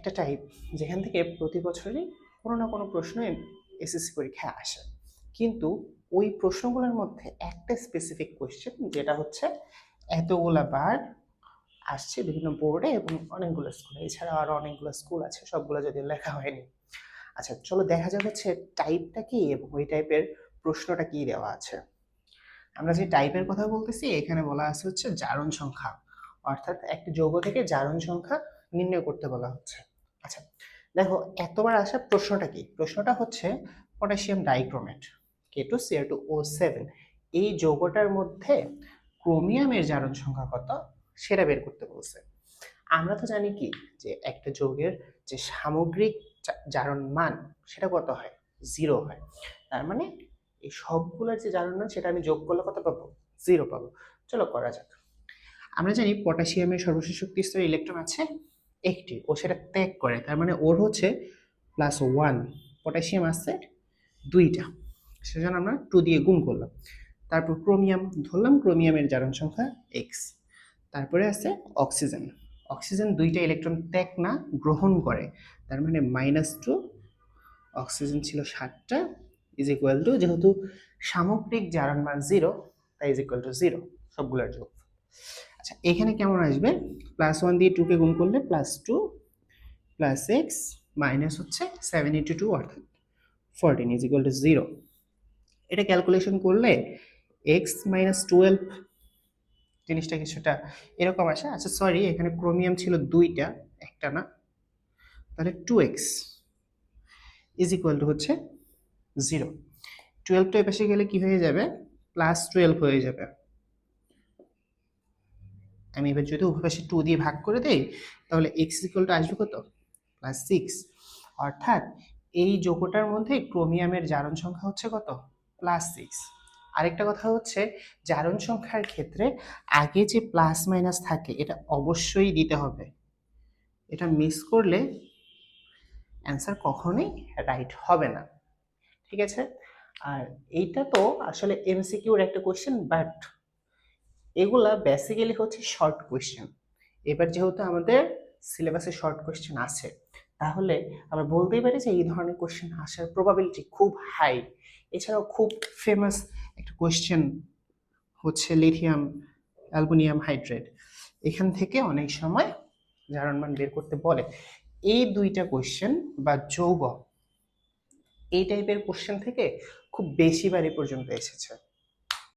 একটা টাইপ যেখান থেকে প্রতি বছরই কোনো না কোনো প্রশ্ন এসএসসি পরীক্ষায় আসে, কিন্তু ওই প্রশ্নগুলোর মধ্যে একটা স্পেসিফিক কোয়েশ্চেন যেটা হচ্ছে এতগুলা বার আসছে বিভিন্ন বোর্ডে এবং অনেকগুলো স্কুলে, এছাড়া আরো অনেকগুলো স্কুল আছে, সবগুলো যদি লেখা হয়নি। আচ্ছা চলো দেখা যাক হচ্ছে টাইপটা কি এবং ওই টাইপের প্রশ্নটা কি দেওয়া আছে। আমরা যে টাইপের কথা বলতেছি এখানে বলা আছে হচ্ছে জারণ সংখ্যা, অর্থাৎ একটা যৌগ থেকে জারণ সংখ্যা নির্ণয় করতে বলা হচ্ছে। আচ্ছা দেখো এতবার আসা প্রশ্নটা কি, প্রশ্নটা হচ্ছে পটাশিয়াম ডাইক্রোমেট K2Cr2O7 এই যৌগটার মধ্যে ক্রোমিয়ামের জারণ সংখ্যা কত সেটা বের করতে বলছে। আমরা তো জানি কি যে একটা যৌগের যে সামগ্রিক জারণ মান সেটা কত হয়, 0 হয়। তার মানে এই সবগুলোর যে জারণ মান সেটা আমি যোগ করলে কত পাবো, 0 পাবো। চলো করা যাক। আমরা জানি পটাশিয়ামের সর্বশেষ শক্তি স্তরে ইলেকট্রন আছে একটি, ও সেটা ত্যাগ করে, তার মানে ওর হচ্ছে +1, পটাশিয়াম আছে 2টা, সেজন্য আমরা 2 দিয়ে গুণ করলাম। তারপর ক্রোমিয়াম ধরলাম, ক্রোমিয়ামের জারণ সংখ্যা x। তারপরে আছে অক্সিজেন, অক্সিজেন 2টা ইলেকট্রন ত্যাগ না গ্রহণ করে, তার মানে -2, অক্সিজেন ছিল 7টা, ইজ ইকুয়াল টু, যেহেতু সামগ্রিক জারণ মান 0 তাই ইজ ইকুয়াল টু 0 সবগুলোর যোগ। আচ্ছা এখানে কেমন আসবে, +1 দিয়ে 2 কে গুণ করলে +2 + x মাইনাস হচ্ছে 7 × 2 অর্থাৎ 14 ইজ ইকুয়াল টু 0। এটা ক্যালকুলেশন করলে x - 12 জিনিসটা কিছুটা এরকম আসে। আচ্ছা সরি, এখানে ক্রোমিয়াম ছিল 2টা, একটা না, তাহলে 2x ইজ ইকুয়াল টু হচ্ছে 0। 12 তো এপাশে গেলে কি হয়ে যাবে, +12 হয়ে যাবে। আমি এবার যদি উভয় পাশে 2 দিয়ে ভাগ করে দেই তাহলে x ইকুয়াল টু আসবে কত, +6। অর্থাৎ এই যৌগটার মধ্যে ক্রোমিয়ামের জারণ সংখ্যা হচ্ছে কত, +6। আরেকটা কথা হচ্ছে জারণ সংখ্যার ক্ষেত্রে আগে যে প্লাস মাইনাস থাকে এটা অবশ্যই দিতে হবে, এটা মিস করলে অ্যান্সার কখনোই রাইট হবে না, ঠিক আছে। আর এইটা তো আসলে এমসিকিউর একটা কোশ্চেন, বাট এগুলা বেসিক্যালি হচ্ছে শর্ট কোয়েশ্চেন। এবার যেহেতু আমাদের সিলেবাসে শর্ট কোয়েশ্চেন আছে, তাহলে আমরা বলতেই পারি যে এই ধরনের কোয়েশ্চেন আসার প্রবাবিলিটি খুব হাই। এছাড়াও খুব ফেমাস একটা কোয়েশ্চেন হচ্ছে লিথিয়াম অ্যালুমিনিয়াম হাইড্রেট, এখান থেকে অনেক সময় জারণ মান বের করতে বলে। এই দুইটা কোয়েশ্চেন বা যৌগ এই টাইপের কোয়েশ্চেন থেকে খুব বেশিবার এ পর্যন্ত এসেছে।